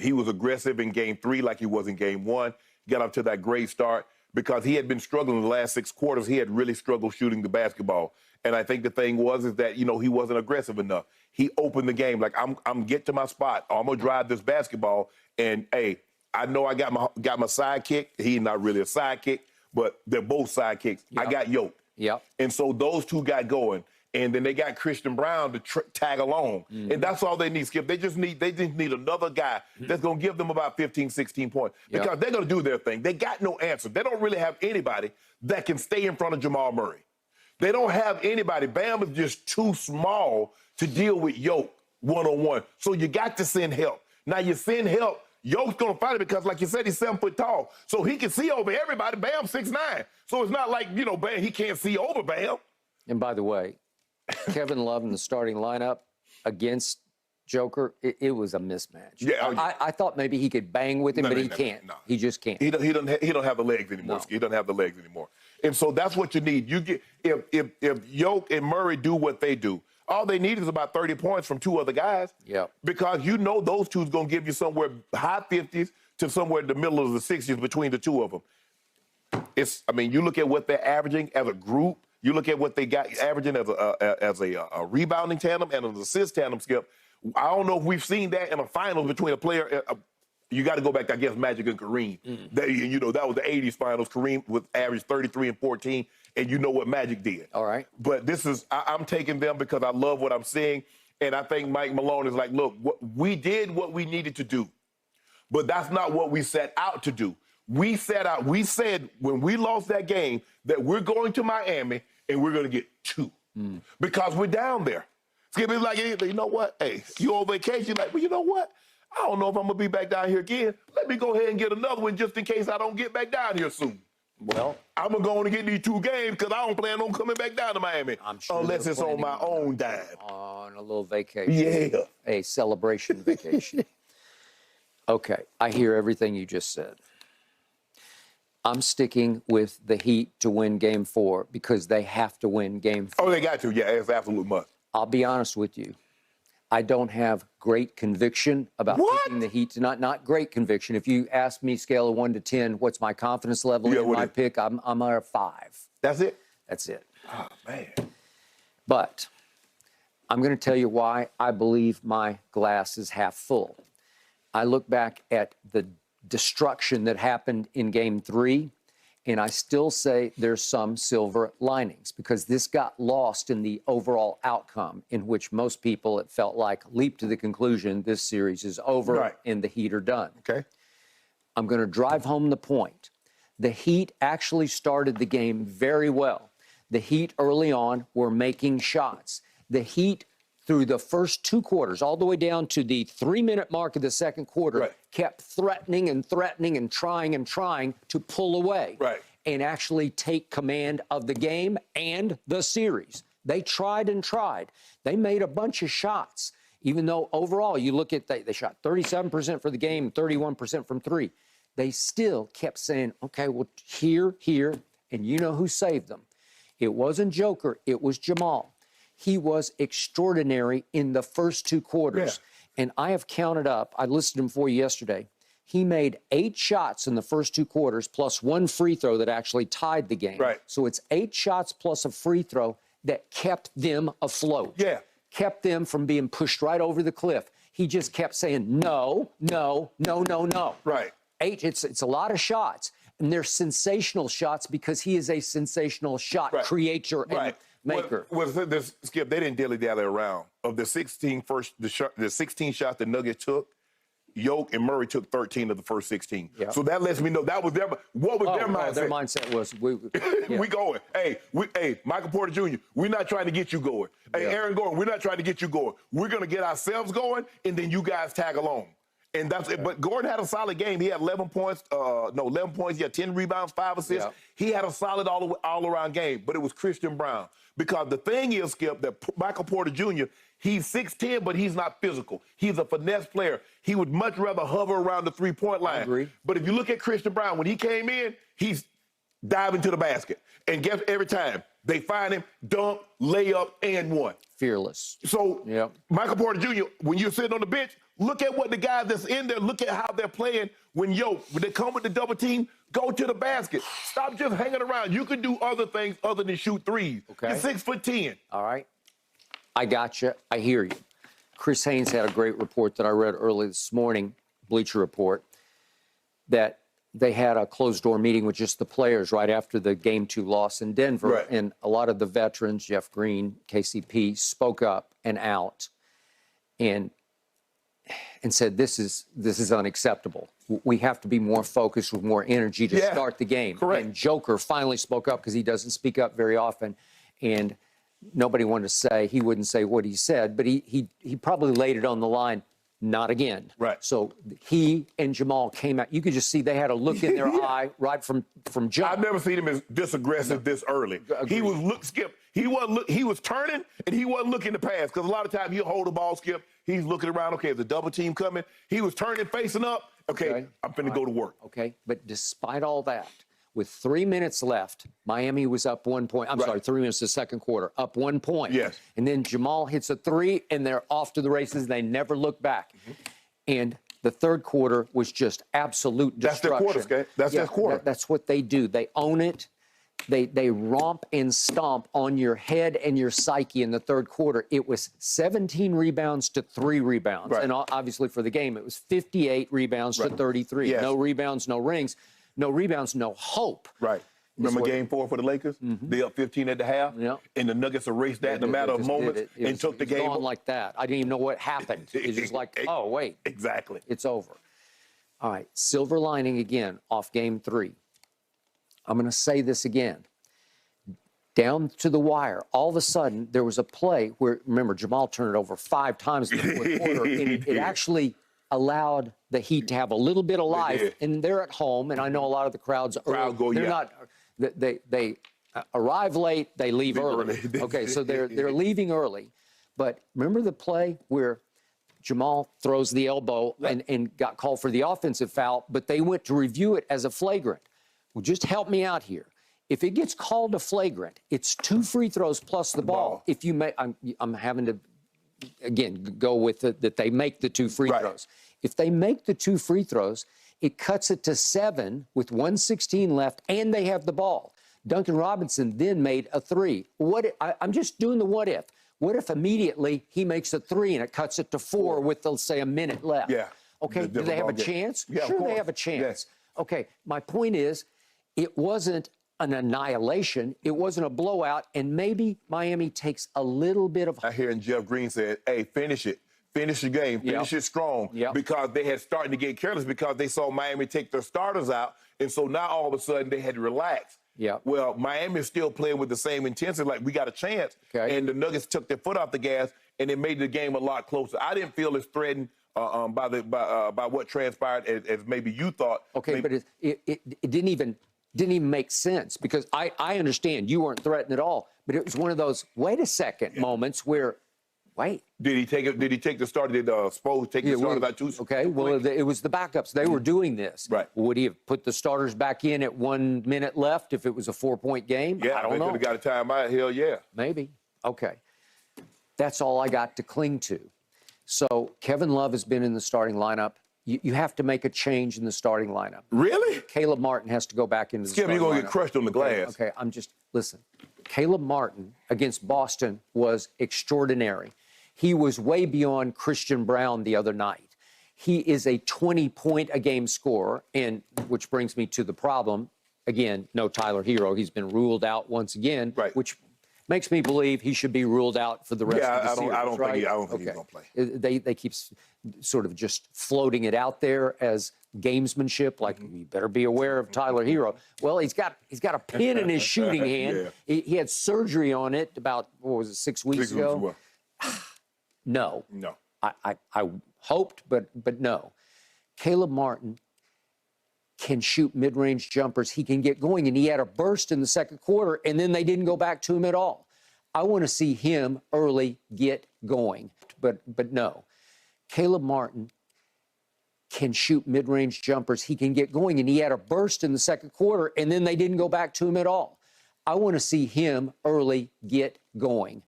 He was aggressive in game 3 like he was in game 1. Got up to that great start because he had been struggling the last 6 quarters. He had really struggled shooting the basketball. And I think the thing is that, he wasn't aggressive enough. He opened the game like, I'm get to my spot. I'm going to drive this basketball. And, hey, I know I got my sidekick. He's not really a sidekick, but they're both sidekicks. Yep. I got Yoke. Yep. And so those two got going. And then they got Christian Brown to tag along. Mm-hmm. And that's all they need, Skip. They just need another guy that's going to give them about 15, 16 points. Because they're going to do their thing. They got no answer. They don't really have anybody that can stay in front of Jamal Murray. They don't have anybody. Bam is just too small to deal with Yoke one-on-one. So you got to send help. Now you send help. Yoke's going to fight it because, like you said, he's 7 foot tall. So he can see over everybody. Bam, 6'9". So it's not like, Bam, he can't see over Bam. And by the way, Kevin Love in the starting lineup against Joker, it was a mismatch. Yeah, I thought maybe he could bang with him, but he can't. No. He just can't. He don't have the legs anymore. No. He doesn't have the legs anymore. And so that's what you need. You get if Yoke and Murray do what they do, all they need is about 30 points from 2 other guys. Yeah. Because those two's going to give you somewhere high 50s to somewhere in the middle of the 60s between the 2 of them. You look at what they're averaging as a group. You look at what they got averaging as a rebounding tandem and an assist tandem, Skip. I don't know if we've seen that in a finals between a player. You got to go back, I guess, Magic and Kareem. Mm. That was the 80s finals. Kareem was averaged 33 and 14, and you know what Magic did. All right. But I'm taking them because I love what I'm seeing, and I think Mike Malone is like, look, we did what we needed to do, but that's not what we set out to do. We said when we lost that game that we're going to Miami and we're going to get 2 because we're down there. Skip is like, you know what? Hey, you on vacation? Like, well, you know what? I don't know if I'm going to be back down here again. Let me go ahead and get another one just in case I don't get back down here soon. Well, I'm going to go on and get these 2 games because I don't plan on coming back down to Miami unless it's on my own dime. On a little vacation. Yeah. A celebration vacation. Okay, I hear everything you just said. I'm sticking with the Heat to win Game 4 because they have to win Game 4. Oh, they got to. Yeah, it's absolute must. I'll be honest with you. I don't have great conviction about picking the Heat tonight. Not great conviction. If you ask me scale of 1 to 10, what's my confidence level in my pick, I'm at a 5. That's it? That's it. Oh, man. But I'm going to tell you why I believe my glass is half full. I look back at the destruction that happened in Game 3, and I still say there's some silver linings because this got lost in the overall outcome in which most people, it felt like, leaped to the conclusion this series is over and the Heat are done. Okay. I'm going to drive home the point. The Heat actually started the game very well. The Heat early on were making shots. The Heat, through the first 2 quarters, all the way down to the 3-minute mark of the second quarter, kept threatening and trying to pull away and actually take command of the game and the series. They tried and tried. They made a bunch of shots, even though overall you look at they shot 37% for the game, 31% from 3. They still kept saying, okay, well, here, and you know who saved them. It wasn't Joker, it was Jamal. He was extraordinary in the first 2 quarters. Yeah. And I have counted up, I listed him for you yesterday. He made 8 shots in the first 2 quarters, plus 1 free throw that actually tied the game. Right. So it's 8 shots plus a free throw that kept them afloat. Yeah. Kept them from being pushed right over the cliff. He just kept saying, no. Right. 8, it's a lot of shots. And they're sensational shots because he is a sensational shot creator and maker. Well, this, Skip, they didn't dilly-dally around. Of the 16 shots the Nuggets took, Yoke and Murray took 13 of the first 16. Yep. So that lets me know that was their mindset. Their mindset was we going. Hey, Michael Porter Jr., we're not trying to get you going. Hey, Aaron Gordon, we're not trying to get you going. We're going to get ourselves going, and then you guys tag along. And that's it. But Gordon had a solid game. He had 11 points. He had 10 rebounds, 5 assists. Yep. He had a solid all-around game. But it was Christian Brown. Because the thing is, Skip, that Michael Porter Jr., he's 6'10", but he's not physical. He's a finesse player. He would much rather hover around the three-point line. I agree. But if you look at Christian Brown, when he came in, he's diving to the basket. And guess every time, They find him, dunk, layup, and one. Fearless. So, Yep. Michael Porter Jr., when you're sitting on the bench, look at what the guys that's in there, look at how they're playing. When they come with the double team, go to the basket. Stop just hanging around. You can do other things other than shoot threes. Okay. You're 6'10". All right. I got you. I hear you. Chris Haynes had a great report that I read early this morning, Bleacher Report, that they had a closed-door meeting with just the players right after the Game 2 loss in Denver. Right. And a lot of the veterans, Jeff Green, KCP, spoke up and out and said, this is unacceptable. We have to be more focused with more energy to start the game. Correct. And Joker finally spoke up because he doesn't speak up very often. And nobody wanted to say, he wouldn't say what he said, but he probably laid it on the line. Not again. Right. So he and Jamal came out. You could just see they had a look in their eye right from jump. I've never seen him as this aggressive this early. Agreed. Skip. He was turning and he wasn't looking to pass because a lot of times he'll hold the ball, Skip. He's looking around. Okay, if the double team coming, he was turning, facing up. Okay. I'm finna go to work. Okay, but despite all that, with 3 minutes left, Miami was up 1 point. I'm sorry, 3 minutes the second quarter, up 1 point. Yes. And then Jamal hits a three, and they're off to the races. They never look back. And the third quarter was just absolute destruction. That's their quarter, Skip. That's their quarter. That's what they do. They own it. They romp and stomp on your head and your psyche in the third quarter. It was 17 rebounds to 3 rebounds. Right. And obviously for the game, it was 58 rebounds to 33. Yes. No rebounds, no rings. No rebounds, no hope. Right. Remember Game 4 for the Lakers? They up 15 at the half, and the Nuggets erased that in a matter of moments and took the game. Gone like that. I didn't even know what happened. It's just like, oh, wait. Exactly. It's over. All right, silver lining again off Game 3. I'm going to say this again. Down to the wire, all of a sudden, there was a play where, remember, Jamal turned it over 5 times in the fourth quarter, and it actually allowed the Heat to have a little bit of life, and they're at home, and I know a lot of the crowds they arrive late, they leave early. Okay, so they're leaving early. But remember the play where Jamal throws the elbow and got called for the offensive foul, but they went to review it as a flagrant. Well, just help me out here. If it gets called a flagrant, it's 2 free throws plus the ball. If you make, I'm having to again go with it that they make the 2 free throws. If they make the 2 free throws, it cuts it to 7 with 1:16 left, and they have the ball. Duncan Robinson then made a 3. I'm just doing the what if. What if immediately he makes a 3 and it cuts it to 4 with, let's say, a minute left? Yeah. Okay, do they have a chance? Yeah, sure, they have a chance. Yes. Okay, my point is, it wasn't an annihilation. It wasn't a blowout, and maybe Miami takes a little bit of... I hear Jeff Green said, hey, finish it. Finish the game. Finish it strong. Because they had started to get careless because they saw Miami take their starters out, and so now all of a sudden they had to relax. Well, Miami is still playing with the same intensity, like we got a chance. And the Nuggets took their foot off the gas, and it made the game a lot closer. I didn't feel as threatened by what transpired as maybe you thought. Okay, but it didn't even make sense because I understand you weren't threatened at all, but it was one of those wait a second moments where, wait. Did he take it? Did he take the start? Did Spo take the starter about 2? Okay, well, it was the backups. They were doing this. Right. Would he have put the starters back in at 1 minute left if it was a 4-point game? Yeah, I don't know. Could have got a timeout. Hell yeah. Maybe. Okay. That's all I got to cling to. So Kevin Love has been in the starting lineup. You have to make a change in the starting lineup. Really? Caleb Martin has to go back into the starting lineup. Skip, you're going to get crushed on the glass. Okay, listen. Caleb Martin against Boston was extraordinary. He was way beyond Christian Brown the other night. He is a 20-point-a-game scorer, and which brings me to the problem. Again, no Tyler Hero. He's been ruled out once again, which makes me believe he should be ruled out for the rest of the series. I don't think he's going to play. They keep sort of just floating it out there as gamesmanship, like you better be aware of Tyler Hero. Well, he's got a pin in his shooting hand. He had surgery on it about, 6 weeks ago? No. I hoped, but no. Caleb Martin can shoot mid-range jumpers. He can get going, and he had a burst in the second quarter, and then they didn't go back to him at all. I want to see him early get going, but no. Caleb Martin can shoot mid-range jumpers. He can get going, and he had a burst in the second quarter, and then they didn't go back to him at all. I want to see him early get going.